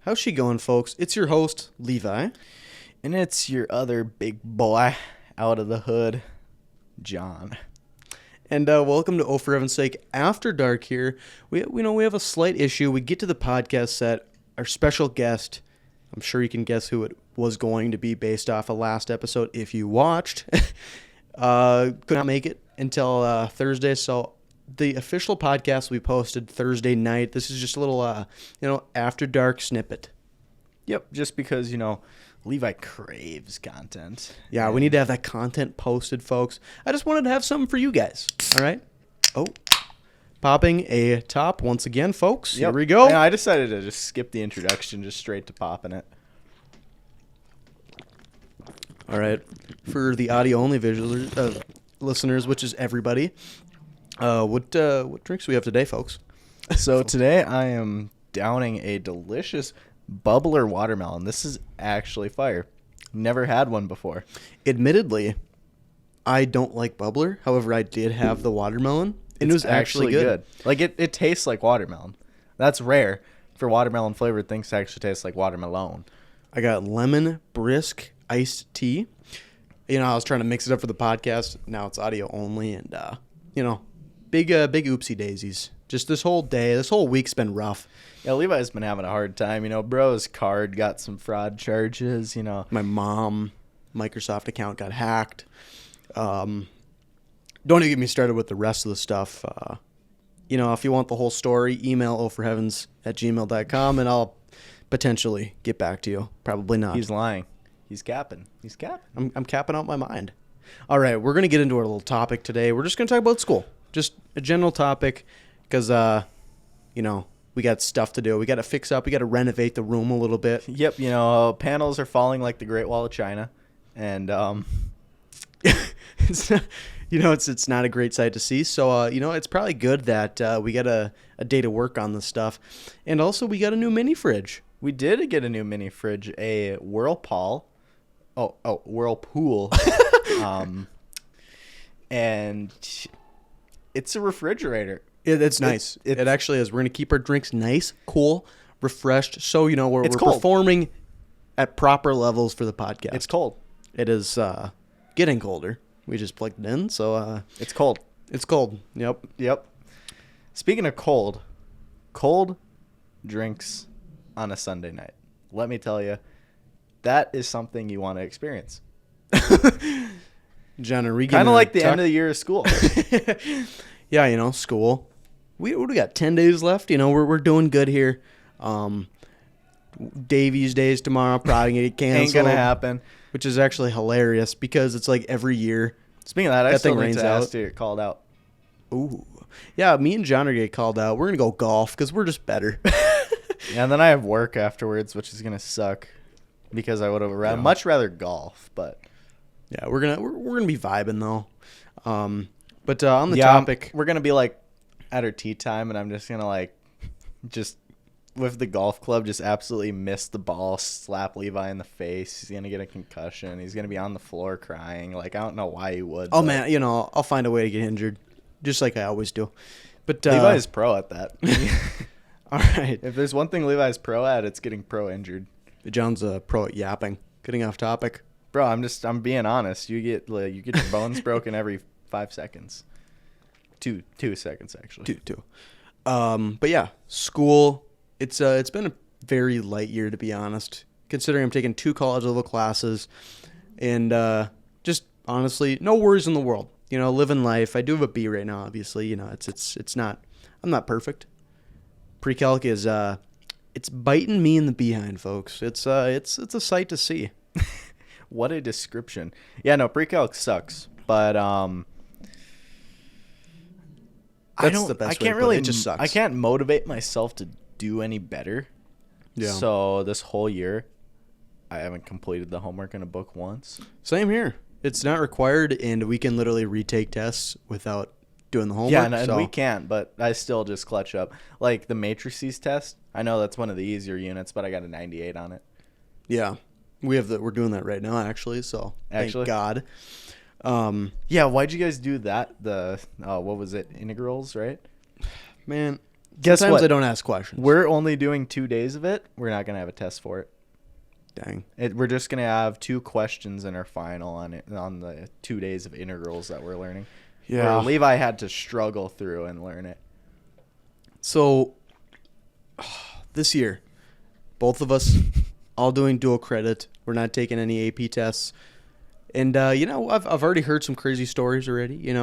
How's she going, folks? It's your host, Levi. And it's your other big boy out of the hood, John. And welcome to Oh, for Heaven's Sake After Dark here. We have a slight issue. We get to the podcast set. Our special guest, I'm sure you can guess who it was going to be based off of last episode if you watched, could not make it until Thursday. So the official podcast we posted Thursday night. This is just a little, after dark snippet. Yep, just because, Levi craves content. Yeah, we need to have that content posted, folks. I just wanted to have something for you guys. All right? Oh, popping a top once again, folks. Yep. Here we go. Yeah, I decided to just skip the introduction, just straight to popping it. All right. For the audio-only listeners, which is everybody, what drinks do we have today, folks? So today I am downing a delicious bubbler watermelon. This is actually fire. Never had one before. Admittedly, I don't like bubbler. However, I did have the watermelon, and it was actually good. Like, it tastes like watermelon. That's rare for watermelon flavored things to actually taste like watermelon. I got lemon brisk iced tea. I was trying to mix it up for the podcast. Now it's audio only, and big oopsie daisies. Just this whole week's been rough. Yeah, Levi's been having a hard time. Bro's card got some fraud charges. My mom Microsoft account got hacked. Don't even get me started with the rest of the stuff. If you want the whole story, email ohforheavens@gmail.com, and I'll potentially get back to you. Probably not. He's lying. He's capping. I'm capping out my mind. All right, we're going to get into our little topic today. We're just going to talk about school. Just a general topic because, we got stuff to do. We got to fix up. We got to renovate the room a little bit. Yep, panels are falling like the Great Wall of China. And, it's not a great sight to see. So, it's probably good that we got a day to work on this stuff. And also, we got a new mini fridge. We did get a new mini fridge, a Whirlpool. Whirlpool. And it's a refrigerator. It's nice. It actually is. We're going to keep our drinks nice, cool, refreshed. So, we're performing at proper levels for the podcast. It's cold. It is getting colder. We just plugged it in, so... it's cold. It's cold. Yep. Speaking of cold drinks on a Sunday night. Let me tell you, that is something you want to experience. John, are we kind of like the end of the year of school. Yeah, school. We got 10 days left. We're doing good here. Davies Days tomorrow probably gonna get canceled. Ain't gonna happen. Which is actually hilarious because it's like every year. Speaking of that, I still need to ask to get called out. Ooh. Yeah, me and John are gonna get called out. We're gonna go golf because we're just better. Yeah, and then I have work afterwards, which is gonna suck because I would have much rather golf, but yeah, we're gonna be vibing though. But on the topic, we're gonna be like at our tea time, and I'm just gonna just with the golf club, just absolutely miss the ball, slap Levi in the face. He's gonna get a concussion. He's gonna be on the floor crying. I don't know why he would. Oh man, I'll find a way to get injured, just like I always do. But Levi is pro at that. All right. If there's one thing Levi's pro at, it's getting pro injured. John's a pro at yapping. Getting off topic, bro. I'm being honest. You get your bones broken every 5 seconds. 2 seconds actually. Two. But yeah, school. It's been a very light year, to be honest, considering I'm taking 2 college level classes, and just honestly, no worries in the world. Living life. I do have a B right now, obviously. It's not. I'm not perfect. Pre-calc is it's biting me in the behind, folks. It's a sight to see. What a description. Yeah, no, pre-calc sucks, but that's the best way to put it. It just sucks. I can't motivate myself to do any better. Yeah. So this whole year, I haven't completed the homework in a book once. Same here. It's not required, and we can literally retake tests without doing the homework. Yeah, and we can't, but I still just clutch up. Like the matrices test, I know that's one of the easier units, but I got a 98 on it. Yeah, we're doing that right now, actually. So thank God. Yeah, why'd you guys do that? The what was it? Integrals, right? Man, Guess Sometimes what? I don't ask questions. We're only doing 2 days of it. We're not going to have a test for it. Dang. We're just going to have 2 questions in our final on the 2 days of integrals that we're learning. Yeah. Where Levi had to struggle through and learn it. So, this year, both of us all doing dual credit. We're not taking any AP tests. And, I've already heard some crazy stories already.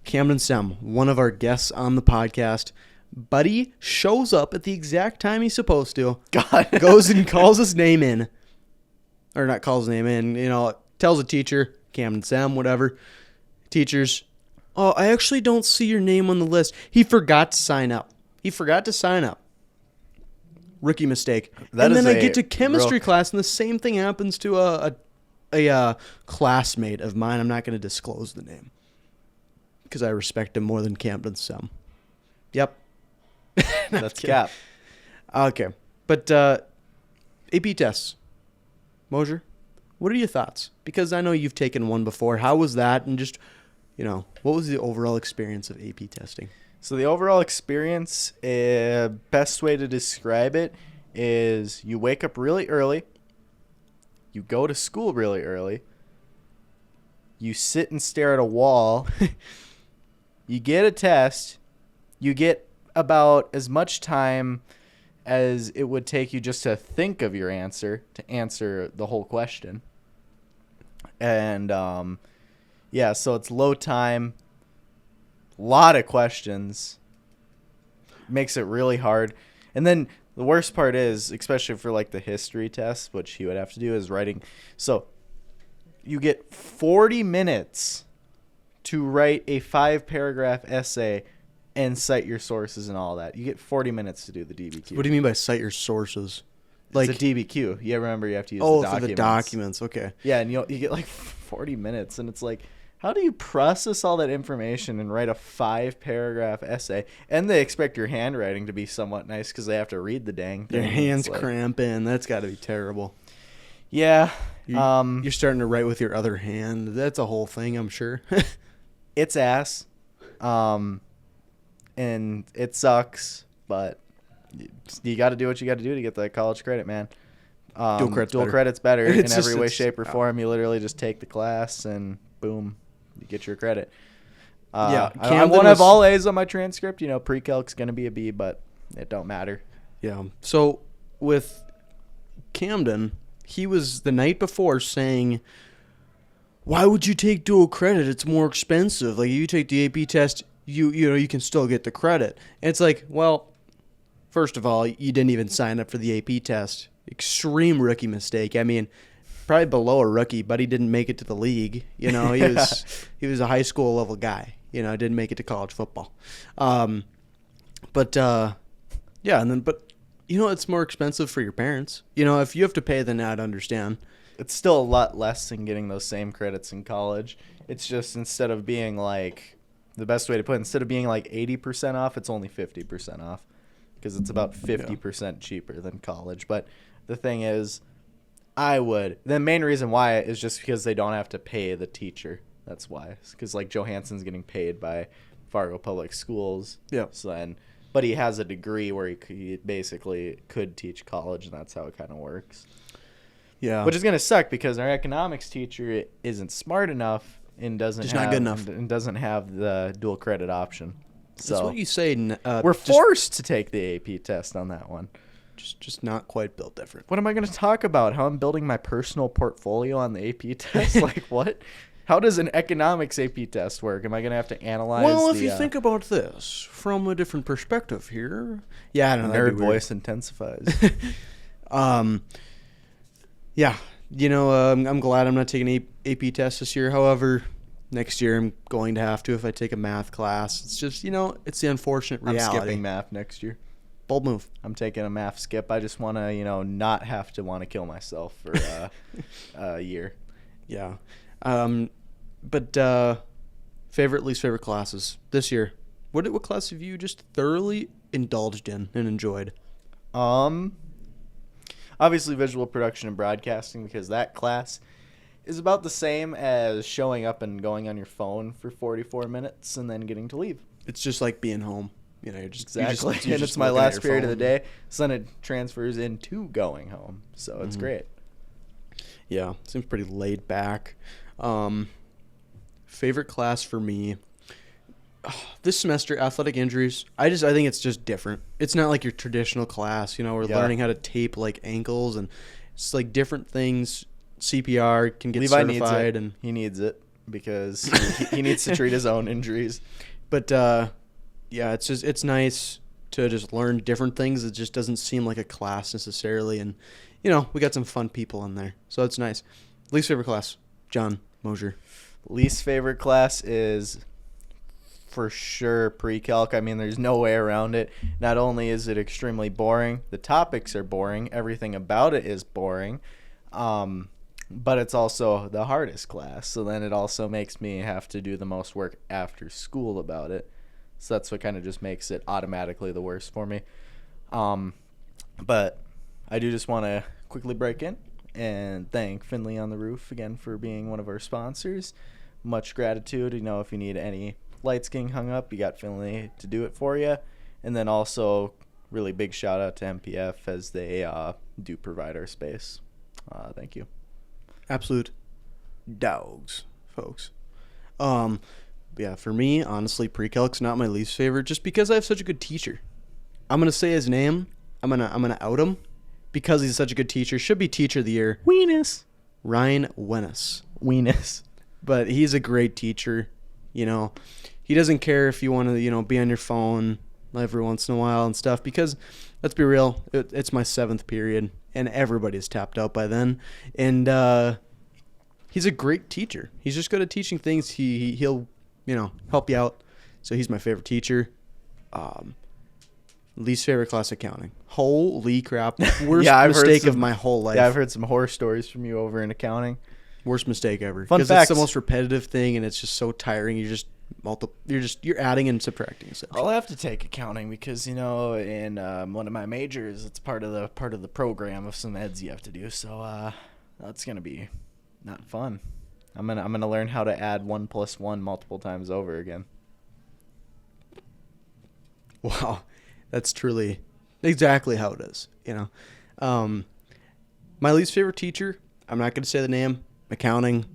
Camden Sem, one of our guests on the podcast, buddy shows up at the exact time he's supposed to. God. Goes and calls his name in. Or not calls his name in. Tells a teacher, Camden Sem, whatever. Teachers, oh, I actually don't see your name on the list. He forgot to sign up. Rookie mistake. And then I get to chemistry class, and the same thing happens to a classmate of mine. I'm not going to disclose the name because I respect him more than Camden Sem. Yep. That's cap. Okay. But AP tests. Mosier, what are your thoughts? Because I know you've taken one before. How was that? And just, what was the overall experience of AP testing? So the overall experience, best way to describe it is you wake up really early. You go to school really early. You sit and stare at a wall. You get a test. You get about as much time as it would take you just to think of your answer, to answer the whole question. And, so it's low time, lot of questions, makes it really hard. And then the worst part is, especially for like the history test, which he would have to do, is writing. So you get 40 minutes to write a 5-paragraph essay and cite your sources and all that. You get 40 minutes to do the DBQ. What do you mean by cite your sources? It's a DBQ. Yeah, remember you have to use the documents. For the documents. Okay. Yeah, and you get like 40 minutes, and it's like, how do you process all that information and write a 5-paragraph essay? And they expect your handwriting to be somewhat nice because they have to read the dang thing. Your hands cramping. That's got to be terrible. Yeah. You're starting to write with your other hand. That's a whole thing, I'm sure. It's ass. And it sucks, but you got to do what you got to do to get that college credit, man. Dual credit's better in every way, shape, or form. You literally just take the class and boom, you get your credit. I won't have all A's on my transcript. Pre-calc's going to be a B, but it don't matter. Yeah. So with Camden, he was the night before saying, why would you take dual credit? It's more expensive. Like, you take the AP test, you can still get the credit. And it's like, well, first of all, you didn't even sign up for the AP test. Extreme rookie mistake. I mean, probably below a rookie, but he didn't make it to the league. He was a high school level guy. Didn't make it to college football. But it's more expensive for your parents. If you have to pay, then I'd understand. It's still a lot less than getting those same credits in college. It's just instead of being like, the best way to put it, instead of being like 80% off, it's only 50% off because it's about 50% cheaper than college. But the thing is, the main reason why is just because they don't have to pay the teacher. That's why. Because like Johansson's getting paid by Fargo Public Schools. Yeah. But he has a degree where he basically could teach college, and that's how it kind of works. Yeah. Which is going to suck because our economics teacher isn't smart enough and doesn't have the dual credit option. So that's what you say. We're forced to take the AP test on that one. Just not quite built different. What am I going to talk about? How I'm building my personal portfolio on the AP test? Like what? How does an economics AP test work? Am I going to have to analyze? Well, if you think about this from a different perspective here. Yeah, I don't know. Nerd voice intensifies. Yeah. I'm glad I'm not taking AP test this year. However, next year I'm going to have to if I take a math class. It's just, it's the unfortunate reality. I'm skipping math next year. Bold move. I'm taking a math skip. I just want to, not have to want to kill myself for a year. Yeah. But favorite, least favorite classes this year? What class have you just thoroughly indulged in and enjoyed? Obviously visual production and broadcasting, because that class is about the same as showing up and going on your phone for 44 minutes and then getting to leave. It's just like being home. You know, you're just Exactly. you're And just it's my looking at last your period of the phone. day. So then it transfers into going home. So it's great. Yeah, seems pretty laid back. Favorite class for me this semester, athletic injuries. I think it's just different. It's not like your traditional class. You know, we're learning how to tape like ankles and it's like different things. CPR can get Levi certified, needs it. He needs it because he needs to treat his own injuries. But yeah, it's nice to just learn different things. It just doesn't seem like a class necessarily, and you know, we got some fun people in there, so it's nice. Least favorite class, John Mosier. Least favorite class is for sure pre-calc. I mean, there's no way around it. Not only is it extremely boring, the topics are boring, everything about it is boring, but it's also the hardest class. So then it also makes me have to do the most work after school about it. So that's what kind of just makes it automatically the worst for me. But I do just want to quickly break in and thank Finley On The Roof again for being one of our sponsors. Much gratitude. You know, if you need any lights getting hung up, you got Finley to do it for you. And then also really big shout out to MPF as they do provide our space. Thank you. Absolute dogs, folks. Yeah, for me, honestly, pre-calc's not my least favorite just because I have such a good teacher. I'm gonna say his name. I'm gonna out him because he's such a good teacher. Should be teacher of the year. Weenus. Ryan Wennis. Weenus. But he's a great teacher. You know, he doesn't care if you want to, you know, be on your phone every once in a while and stuff because, let's be real, it's my 7th period and everybody's tapped out by then. And he's a great teacher. He's just good at teaching things. He'll, you know, help you out. So he's my favorite teacher. Least favorite class, accounting. Holy crap. Worst mistake of my whole life. Yeah, I've heard some horror stories from you over in accounting. Worst mistake ever. Fun Because fact. it's the most repetitive thing, and it's just so tiring. You're adding and subtracting. Essentially. I'll have to take accounting because, you know, in one of my majors, it's part of the program of some eds you have to do. So that's gonna be not fun. I'm gonna learn how to add 1 + 1 multiple times over again. Wow, that's truly exactly how it is. You know, my least favorite teacher. I'm not gonna say the name. Accounting.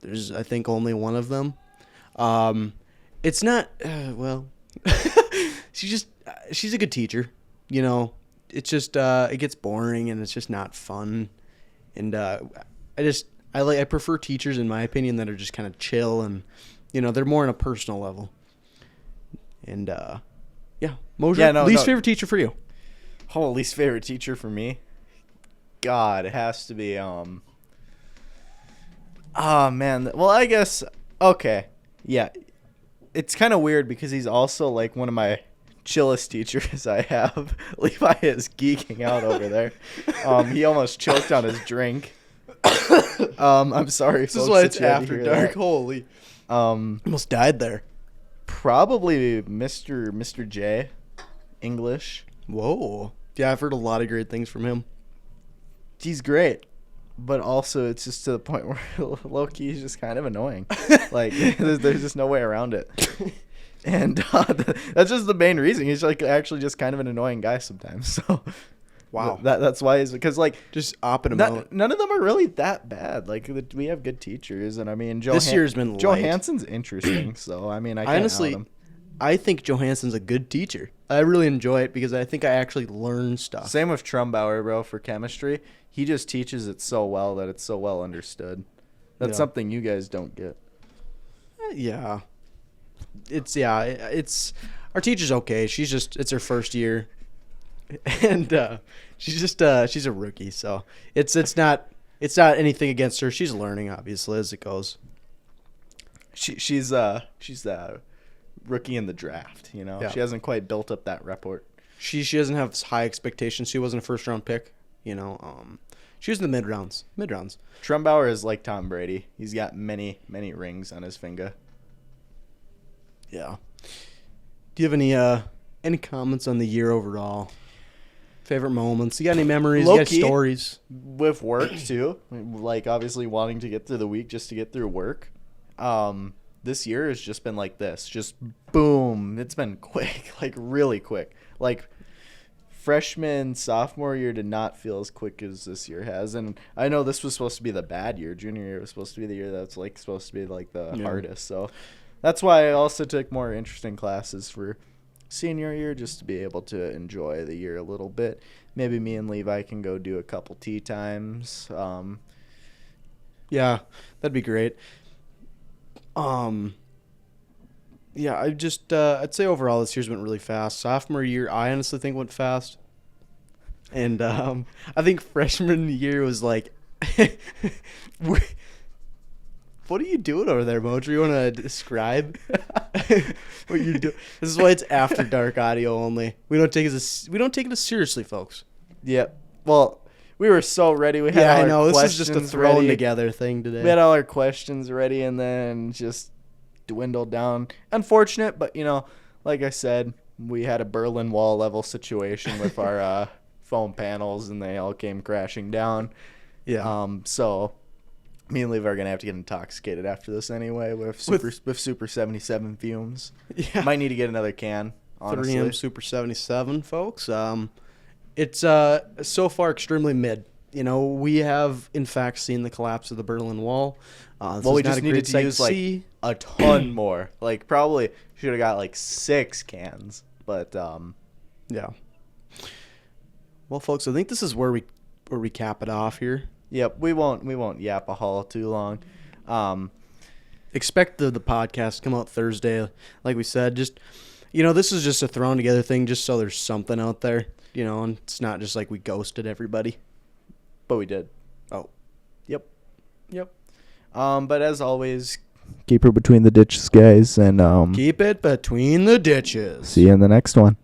There's, I think, only one of them. It's not. Well, she's a good teacher. You know, it's just it gets boring and it's just not fun. And I prefer teachers, in my opinion, that are just kind of chill and, you know, they're more on a personal level. And yeah, Mosier, least favorite teacher for you? Oh, least favorite teacher for me? God, it has to be oh man. Well, I guess okay. Yeah. It's kind of weird because he's also like one of my chillest teachers I have. Levi is geeking out over there. He almost choked on his drink. I'm sorry. This is why it's after dark. Holy. Almost died there. Probably Mr. J, English. Whoa. Yeah, I've heard a lot of great things from him. He's great, but also it's just to the point where low-key he's just kind of annoying. Like, there's just no way around it. And that's just the main reason. He's like actually just kind of an annoying guy sometimes. So wow, that's why he's because like just opping him out. None of them are really that bad. Like we have good teachers, and I mean this year's been light. Johansson's interesting. So I mean I can't honestly, out him. I think Johansson's a good teacher. I really enjoy it because I think I actually learn stuff. Same with Trumbauer, bro, for chemistry. He just teaches it so well that it's so well understood. That's something you guys don't get. Yeah. It's our teacher's okay. It's her first year. And she's a rookie, so it's not anything against her. She's learning obviously as it goes. She's rookie in the draft, you know. Yeah. She hasn't quite built up that rapport. She doesn't have high expectations. She wasn't a first round pick, you know. She was in the mid rounds. Trumbauer is like Tom Brady. He's got many rings on his finger. Yeah. Do you have any comments on the year overall? Favorite moments? You got any memories? You got stories? With work too, like obviously wanting to get through the week just to get through work. this year has just been like this. Just boom. It's been quick, like really quick. Like freshman, sophomore year did not feel as quick as this year has. And I know this was supposed to be the bad year. Junior year was supposed to be the year that's like supposed to be like the hardest. So that's why I also took more interesting classes for senior year, just to be able to enjoy the year a little bit. Maybe me and Levi can go do a couple tea times. Yeah, that'd be great. Yeah, I'd say overall this year's went really fast. Sophomore year, I honestly think went fast. And I think freshman year was like, what are you doing over there, Mojo? You want to describe what you do? This is why it's after dark audio only. We don't take it as seriously, folks. Yep. Well, we were so ready. We had all I our know. This is questions just a thrown ready. together thing today. We had all our questions ready, and then just dwindled down. Unfortunate, but like I said, we had a Berlin Wall level situation with our foam panels, and they all came crashing down. Yeah. So me and Levi are gonna have to get intoxicated after this anyway with Super 77 fumes. Yeah. Might need to get another can. Honestly. 3M Super 77, folks. It's so far extremely mid. We have in fact seen the collapse of the Berlin Wall. Well, we just needed to use like a ton more. Like probably should have got like 6 cans, but yeah. Well, folks, I think this is where we cap it off here. Yep, we won't yap a haul too long. Expect the podcast to come out Thursday, like we said. Just this is just a thrown together thing, just so there's something out there. And it's not just like we ghosted everybody. But we did. Oh. Yep. But as always, keep her between the ditches, guys, and keep it between the ditches. See you in the next one.